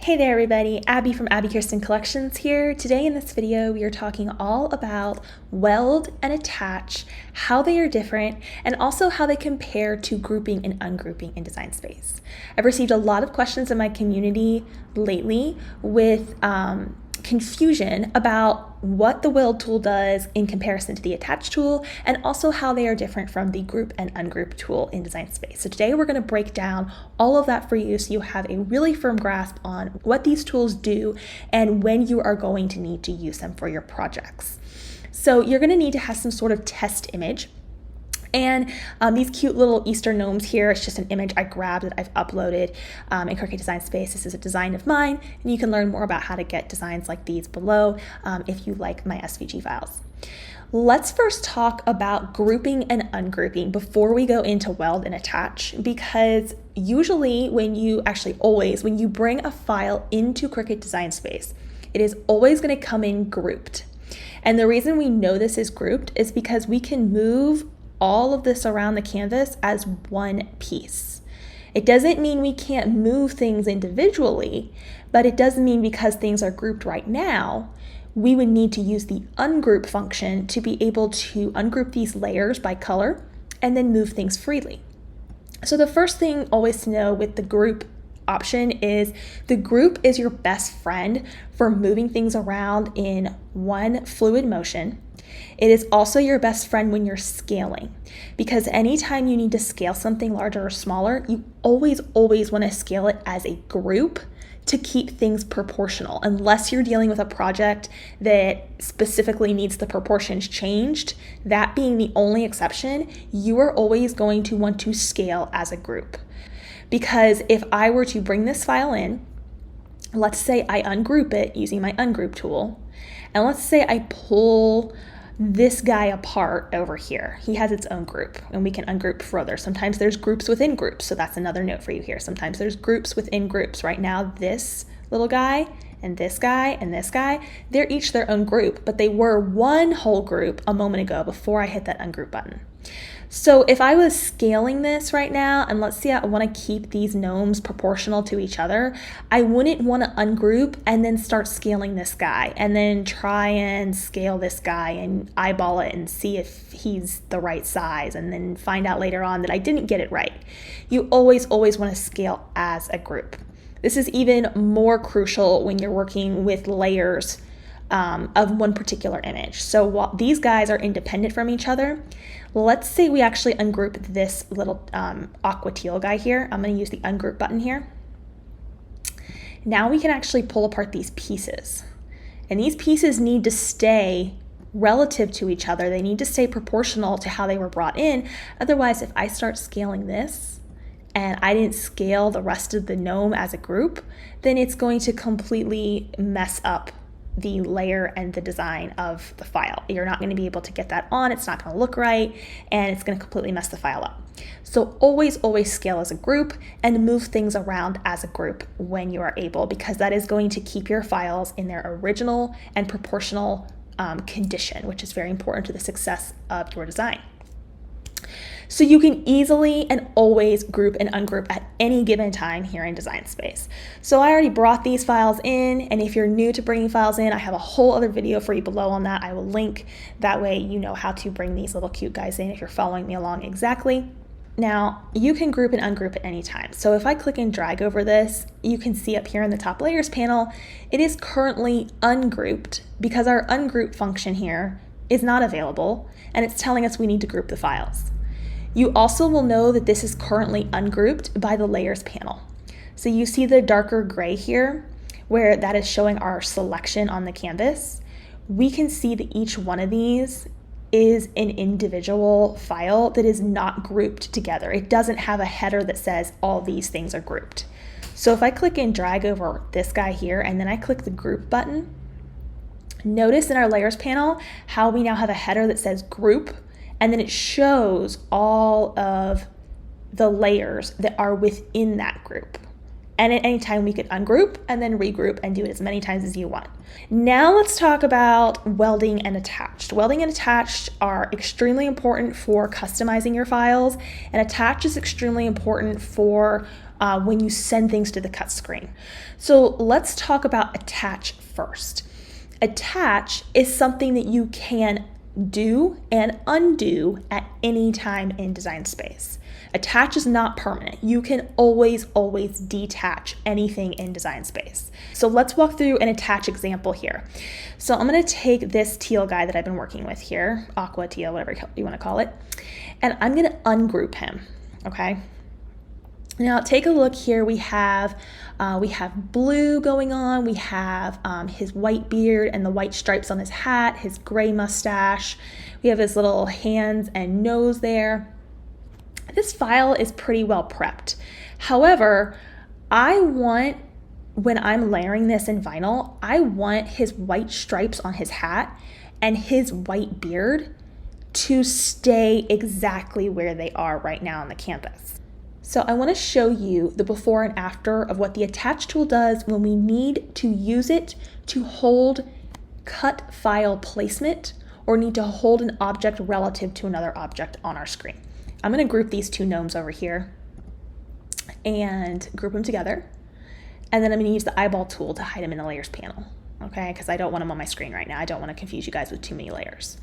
Hey there everybody, Abby from Abbi Kirsten Collections here. Today in this video we are talking all about weld and attach, how they are different, and also how they compare to grouping and ungrouping in Design Space. I've received a lot of questions in my community lately with confusion about what the weld tool does in comparison to the attach tool, and also how they are different from the group and ungroup tool in Design Space. So today we're going to break down all of that for you so you have a really firm grasp on what these tools do and when you are going to need to use them for your projects. So you're going to need to have some sort of test image. And these cute little Easter gnomes here, it's just an image I grabbed that I've uploaded in Cricut Design Space. This is a design of mine, and you can learn more about how to get designs like these below if you like my SVG files. Let's first talk about grouping and ungrouping before we go into weld and attach, because usually when you bring a file into Cricut Design Space, it is always going to come in grouped. And the reason we know this is grouped is because we can move all of this around the canvas as one piece. It doesn't mean we can't move things individually, but it does mean because things are grouped right now, we would need to use the ungroup function to be able to ungroup these layers by color and then move things freely. So the first thing always to know with the group option is the group is your best friend for moving things around in one fluid motion. It is also your best friend when you're scaling, because anytime you need to scale something larger or smaller, you always want to scale it as a group to keep things proportional, unless you're dealing with a project that specifically needs the proportions changed. That being the only exception, you are always going to want to scale as a group. Because if I were to bring this file in, let's say I ungroup it using my ungroup tool, and let's say I pull this guy apart over here. He has its own group, and we can ungroup further. Sometimes there's groups within groups, so that's another note for you here. Sometimes there's groups within groups. Right now, this little guy and this guy and this guy, they're each their own group, but they were one whole group a moment ago before I hit that ungroup button. So if I was scaling this right now, and let's say I want to keep these gnomes proportional to each other, I wouldn't want to ungroup and then start scaling this guy and then try and scale this guy and eyeball it and see if he's the right size and then find out later on that I didn't get it right. You always want to scale as a group. This is even more crucial when you're working with layers of one particular image. So while these guys are independent from each other, let's say we actually ungroup this little aqua teal guy here. I'm going to use the ungroup button here. Now we can actually pull apart these pieces. And these pieces need to stay relative to each other. They need to stay proportional to how they were brought in. Otherwise, if I start scaling this and I didn't scale the rest of the gnome as a group, then it's going to completely mess up the layer and the design of the file. You're not going to be able to get that on, it's not going to look right, and it's going to completely mess the file up. So always scale as a group and move things around as a group when you are able, because that is going to keep your files in their original and proportional condition, which is very important to the success of your design. So you can easily and always group and ungroup at any given time here in Design Space. So I already brought these files in, and if you're new to bringing files in, I have a whole other video for you below on that. I will link, that way you know how to bring these little cute guys in if you're following me along exactly. Now, you can group and ungroup at any time. So if I click and drag over this, you can see up here in the top layers panel, it is currently ungrouped because our ungroup function here is not available, and it's telling us we need to group the files. You also will know that this is currently ungrouped by the layers panel. So you see the darker gray here, where that is showing our selection on the canvas. We can see that each one of these is an individual file that is not grouped together. It doesn't have a header that says all these things are grouped. So if I click and drag over this guy here, and then I click the group button, notice in our layers panel how we now have a header that says group, and then it shows all of the layers that are within that group. And at any time we could ungroup and then regroup and do it as many times as you want. Now let's talk about welding and attached. Welding and attached are extremely important for customizing your files, and attached is extremely important for when you send things to the cut screen. So let's talk about attach first. Attach is something that you can do and undo at any time in Design Space. Attach is not permanent. You can always detach anything in Design Space. So let's walk through an attach example here. So I'm going to take this teal guy that I've been working with here, aqua teal, whatever you want to call it, and I'm going to ungroup him, okay? Now take a look here. We have blue going on. We have his white beard and the white stripes on his hat, his gray mustache. We have his little hands and nose there. This file is pretty well prepped. However, when I'm layering this in vinyl, I want his white stripes on his hat and his white beard to stay exactly where they are right now on the canvas. So I want to show you the before and after of what the attach tool does when we need to use it to hold cut file placement or need to hold an object relative to another object on our screen. I'm going to group these two gnomes over here and group them together. And then I'm going to use the eyeball tool to hide them in the layers panel, okay? Because I don't want them on my screen right now. I don't want to confuse you guys with too many layers.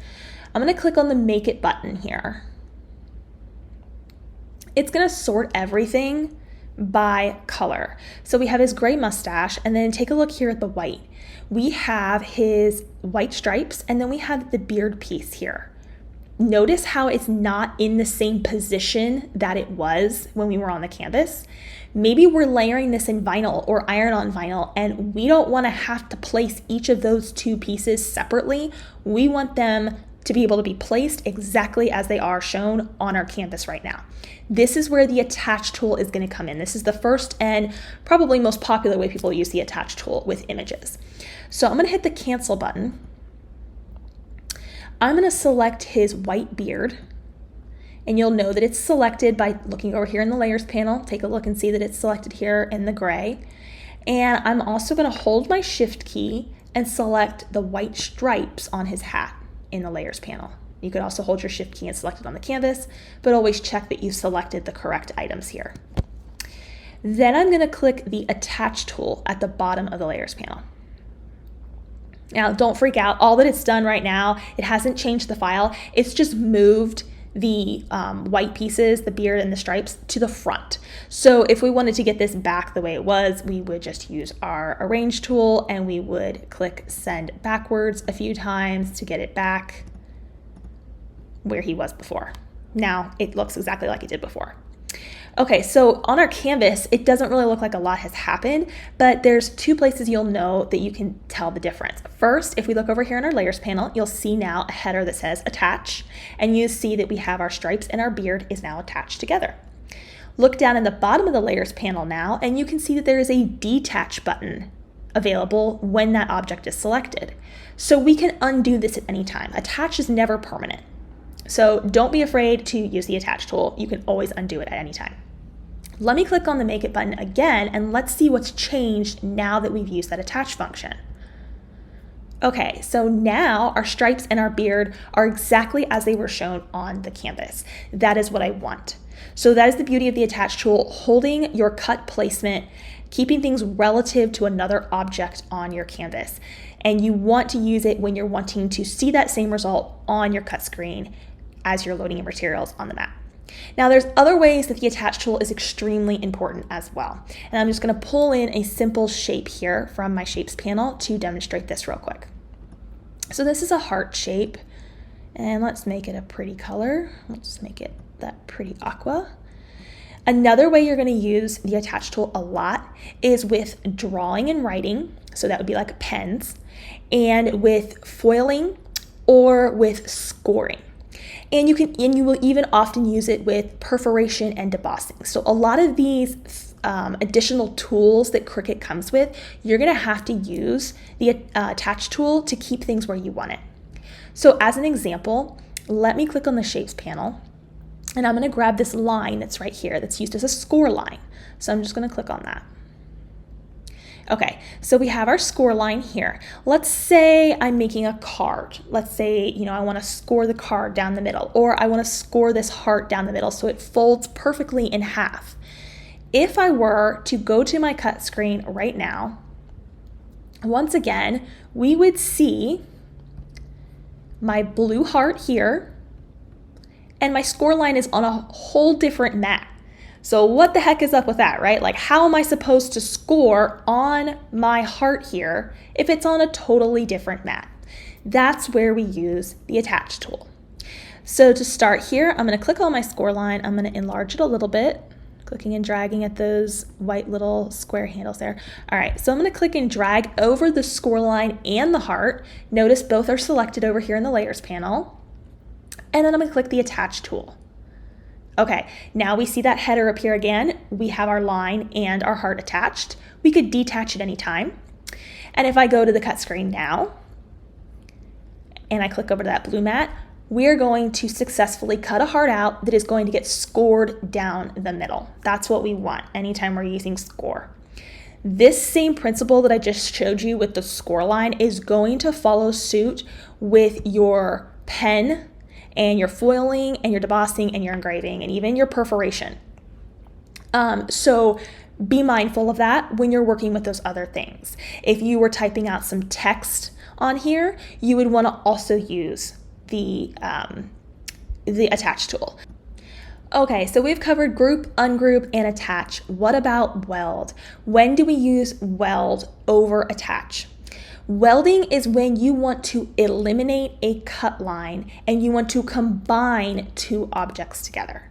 I'm going to click on the Make It button here. It's going to sort everything by color. So we have his gray mustache, and then take a look here at the white. We have his white stripes, and then we have the beard piece here. Notice how it's not in the same position that it was when we were on the canvas. Maybe we're layering this in vinyl or iron-on vinyl, and we don't want to have to place each of those two pieces separately. We want them to be able to be placed exactly as they are shown on our canvas right now. This is where the attach tool is going to come in. This is the first and probably most popular way people use the attach tool with images. So I'm going to hit the cancel button. I'm going to select his white beard, and you'll know that it's selected by looking over here in the layers panel. Take a look and see that it's selected here in the gray. And I'm also going to hold my shift key and select the white stripes on his hat in the layers panel. You could also hold your shift key and select it on the canvas, but always check that you've selected the correct items here. Then I'm going to click the attach tool at the bottom of the layers panel. Now, don't freak out. All that it's done right now, it hasn't changed the file. It's just moved the white pieces, the beard and the stripes, to the front. So if we wanted to get this back the way it was, we would just use our arrange tool and we would click send backwards a few times to get it back where he was before. Now it looks exactly like it did before. Okay, so on our canvas, it doesn't really look like a lot has happened, but there's two places you'll know that you can tell the difference. First, if we look over here in our layers panel, you'll see now a header that says attach, and you see that we have our stripes and our beard is now attached together. Look down in the bottom of the layers panel now, and you can see that there is a detach button available when that object is selected. So we can undo this at any time. Attach is never permanent. So don't be afraid to use the attach tool. You can always undo it at any time. Let me click on the Make It button again, and let's see what's changed now that we've used that attach function. Okay, so now our stripes and our beard are exactly as they were shown on the canvas. That is what I want. So that is the beauty of the attach tool, holding your cut placement, keeping things relative to another object on your canvas. And you want to use it when you're wanting to see that same result on your cut screen as you're loading your materials on the map. Now there's other ways that the attach tool is extremely important as well. And I'm just going to pull in a simple shape here from my shapes panel to demonstrate this real quick. So this is a heart shape, and let's make it a pretty color. Let's make it that pretty aqua. Another way you're going to use the attach tool a lot is with drawing and writing. So that would be like pens, and with foiling or with scoring. And you will even often use it with perforation and debossing. So a lot of these additional tools that Cricut comes with, you're going to have to use the attach tool to keep things where you want it. So as an example, let me click on the shapes panel, and I'm going to grab this line that's right here that's used as a score line. So I'm just going to click on that. Okay, so we have our score line here. Let's say I'm making a card. Let's say, I want to score the card down the middle, or I want to score this heart down the middle so it folds perfectly in half. if I were to go to my cut screen right now, once again, we would see my blue heart here, and my score line is on a whole different mat. So what the heck is up with that, right? Like, how am I supposed to score on my heart here if it's on a totally different mat? That's where we use the attach tool. So to start here, I'm going to click on my score line. I'm going to enlarge it a little bit, clicking and dragging at those white little square handles there. All right, so I'm going to click and drag over the score line and the heart. Notice both are selected over here in the layers panel. And then I'm going to click the attach tool. Okay, now we see that header appear again. We have our line and our heart attached. We could detach at any time. And if I go to the cut screen now, and I click over to that blue mat, we're going to successfully cut a heart out that is going to get scored down the middle. That's what we want anytime we're using score. This same principle that I just showed you with the score line is going to follow suit with your pen and your foiling and your debossing and your engraving and even your perforation. So be mindful of that when you're working with those other things. If you were typing out some text on here, you would want to also use the attach tool. Okay, so we've covered group, ungroup, and attach. What about weld? When do we use weld over attach? Welding is when you want to eliminate a cut line and you want to combine two objects together.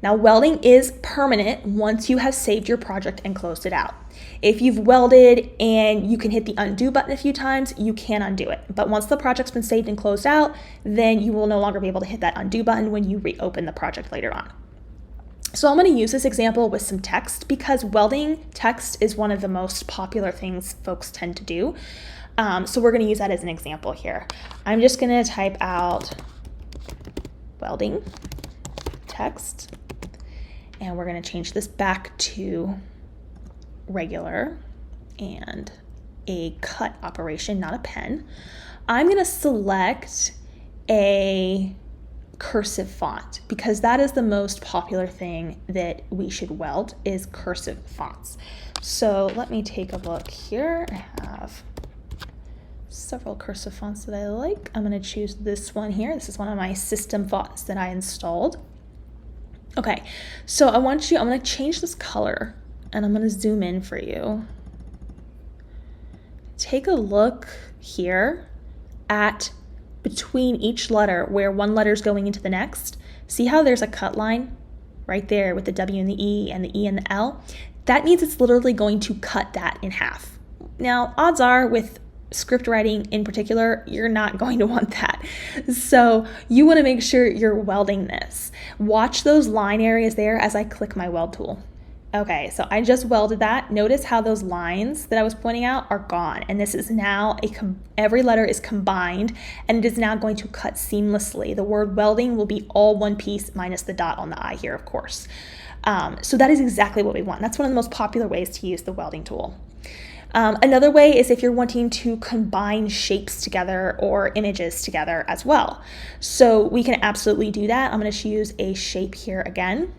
Now, welding is permanent once you have saved your project and closed it out. If you've welded and you can hit the undo button a few times, you can undo it. But once the project's been saved and closed out, then you will no longer be able to hit that undo button when you reopen the project later on. So I'm going to use this example with some text because welding text is one of the most popular things folks tend to do. So we're going to use that as an example here. I'm just going to type out welding text, and we're going to change this back to regular and a cut operation, not a pen. I'm going to select a cursive font because that is the most popular thing that we should weld is cursive fonts. So let me take a look here. I have several cursive fonts that I like. I'm going to choose this one here. This is one of my system fonts that I installed. Okay, so I'm going to change this color and I'm going to zoom in for you. Take a look here at between each letter where one letter is going into the next. See how there's a cut line right there with the W and the E and the L? That means it's literally going to cut that in half. Now, odds are with script writing in particular, you're not going to want that. So you want to make sure you're welding this. Watch those line areas there as I click my weld tool. Okay, so I just welded that. Notice how those lines that I was pointing out are gone. And this is now, every letter is combined and it is now going to cut seamlessly. The word welding will be all one piece minus the dot on the I here, of course. So that is exactly what we want. That's one of the most popular ways to use the welding tool. Another way is if you're wanting to combine shapes together or images together as well. So we can absolutely do that. I'm going to choose a shape here again.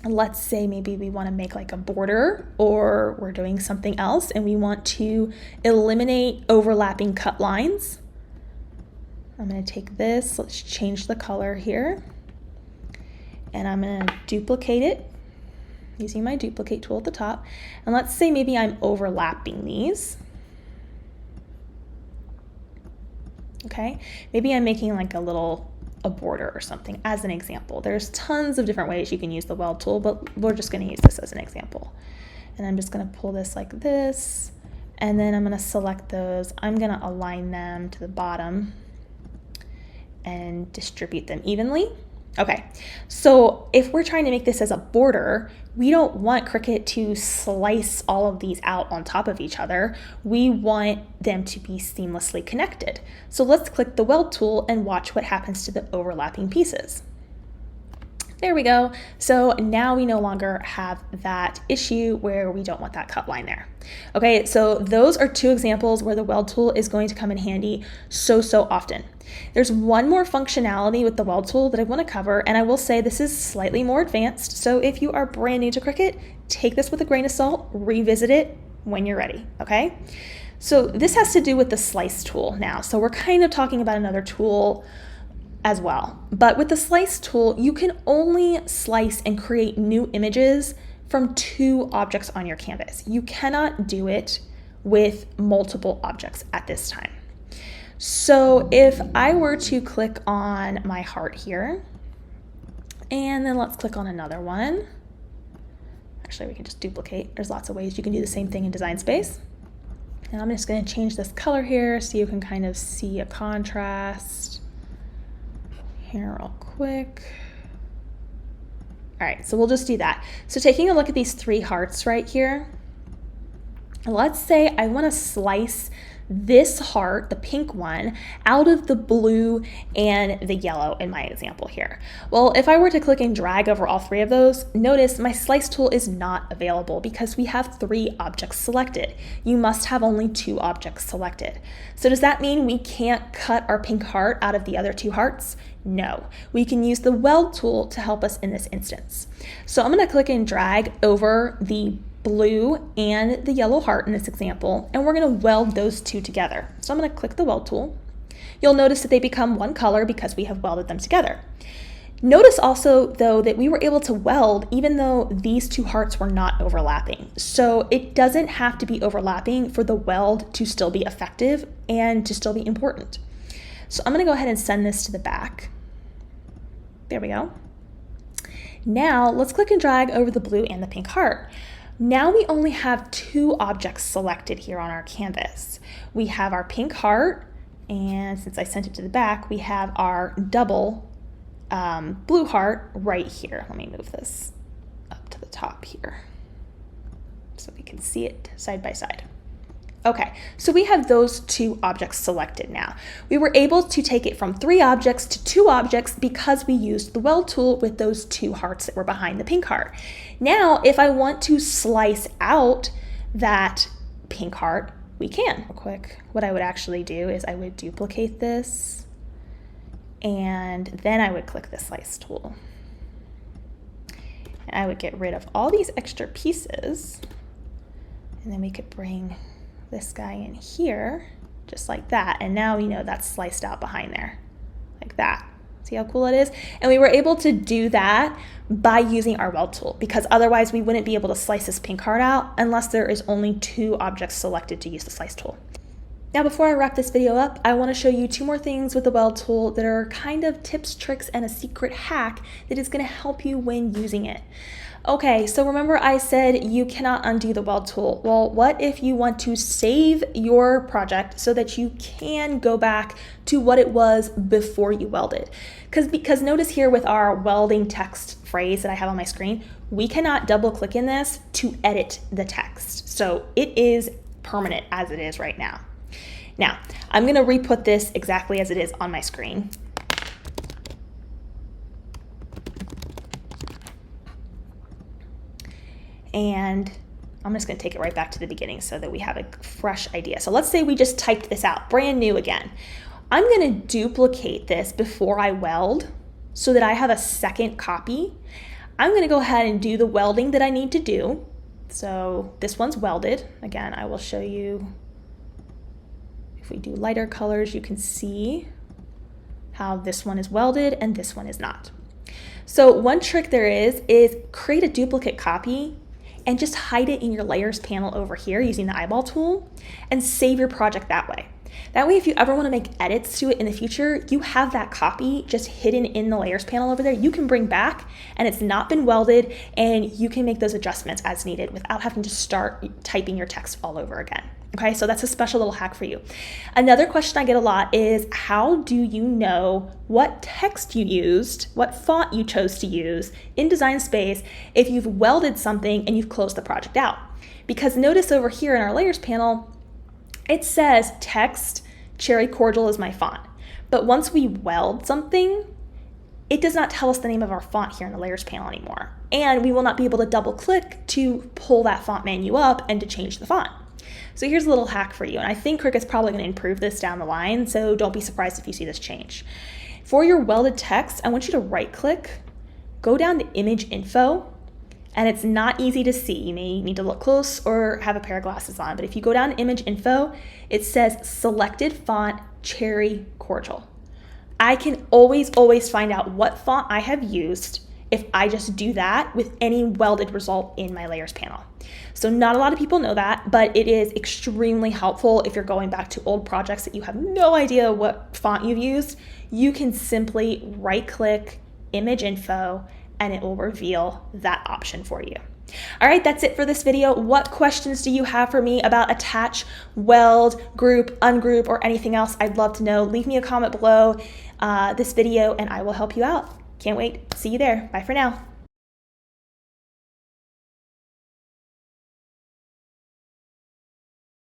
Let's say maybe we want to make like a border or we're doing something else and we want to eliminate overlapping cut lines. I'm going to take this, let's change the color here, and I'm going to duplicate it using my duplicate tool at the top. And let's say maybe I'm overlapping these. Okay, maybe I'm making like a border or something as an example. There's tons of different ways you can use the weld tool, but we're just going to use this as an example. And I'm just going to pull this like this, and then I'm going to select those. I'm going to align them to the bottom and distribute them evenly. Okay, so if we're trying to make this as a border, we don't want Cricut to slice all of these out on top of each other. We want them to be seamlessly connected. So let's click the weld tool and watch what happens to the overlapping pieces. There we go. So now we no longer have that issue where we don't want that cut line there. Okay, so those are two examples where the weld tool is going to come in handy so often. There's one more functionality with the weld tool that I want to cover, and I will say this is slightly more advanced. So if you are brand new to Cricut, take this with a grain of salt, revisit it when you're ready, okay? So this has to do with the slice tool now. So we're kind of talking about another tool as well. But with the slice tool, you can only slice and create new images from two objects on your canvas. You cannot do it with multiple objects at this time. So if I were to click on my heart here, and then let's click on another one. Actually, we can just duplicate. There's lots of ways you can do the same thing in Design Space. And I'm just going to change this color here so you can kind of see a contrast here real quick. All right, so we'll just do that. So taking a look at these three hearts right here, let's say I want to slice this heart, the pink one, out of the blue and the yellow in my example here. Well, if I were to click and drag over all three of those, notice my slice tool is not available because we have three objects selected. You must have only two objects selected. So does that mean we can't cut our pink heart out of the other two hearts? No, we can use the weld tool to help us in this instance. So I'm going to click and drag over the blue and the yellow heart in this example, and we're going to weld those two together. So I'm going to click the weld tool. You'll notice that they become one color because we have welded them together. Notice also, though, that we were able to weld even though these two hearts were not overlapping. So it doesn't have to be overlapping for the weld to still be effective and to still be important. So I'm going to go ahead and send this to the back. There we go. Now let's click and drag over the blue and the pink heart. Now we only have two objects selected here on our canvas. We have our pink heart, and since I sent it to the back, we have our double blue heart right here. Let me move this up to the top here so we can see it side by side. Okay, so we have those two objects selected now. We were able to take it from three objects to two objects because we used the weld tool with those two hearts that were behind the pink heart. Now, if I want to slice out that pink heart, we can. Real quick, what I would actually do is I would duplicate this, and then I would click the slice tool. And I would get rid of all these extra pieces, and then we could bring this guy in here, just like that. And now we know that's sliced out behind there, like that. See how cool it is? And we were able to do that by using our weld tool, because otherwise we wouldn't be able to slice this pink heart out unless there is only two objects selected to use the slice tool. Now, before I wrap this video up, I want to show you two more things with the weld tool that are kind of tips, tricks, and a secret hack that is going to help you when using it. Okay, so remember I said you cannot undo the weld tool. Well, what if you want to save your project so that you can go back to what it was before you welded? Because notice here with our welding text phrase that I have on my screen, we cannot double click in this to edit the text. So it is permanent as it is right now. Now, I'm going to re-put this exactly as it is on my screen. And I'm just going to take it right back to the beginning so that we have a fresh idea. So let's say we just typed this out, brand new again. I'm going to duplicate this before I weld so that I have a second copy. I'm going to go ahead and do the welding that I need to do. So this one's welded. Again, I will show you. If we do lighter colors, you can see how this one is welded and this one is not. So one trick there is create a duplicate copy and just hide it in your layers panel over here using the eyeball tool and save your project that way. That way, if you ever want to make edits to it in the future, you have that copy just hidden in the layers panel over there. You can bring back and it's not been welded, and you can make those adjustments as needed without having to start typing your text all over again. Okay, so that's a special little hack for you. Another question I get a lot is, how do you know what text you used, what font you chose to use in Design Space if you've welded something and you've closed the project out? Because notice over here in our layers panel, it says text, cherry cordial is my font. But once we weld something, it does not tell us the name of our font here in the layers panel anymore. And we will not be able to double click to pull that font menu up and to change the font. So here's a little hack for you. And I think Cricut's probably going to improve this down the line, so don't be surprised if you see this change. For your welded text, I want you to right click, go down to image info, and it's not easy to see. You may need to look close or have a pair of glasses on, but if you go down to image info, it says selected font Cherry Cordial. I can always find out what font I have used if I just do that with any welded result in my layers panel. So not a lot of people know that, but it is extremely helpful if you're going back to old projects that you have no idea what font you've used. You can simply right click image info and it will reveal that option for you. All right, that's it for this video. What questions do you have for me about attach, weld, group, ungroup, or anything else? I'd love to know. Leave me a comment below this video and I will help you out. Can't wait. See you there. Bye for now.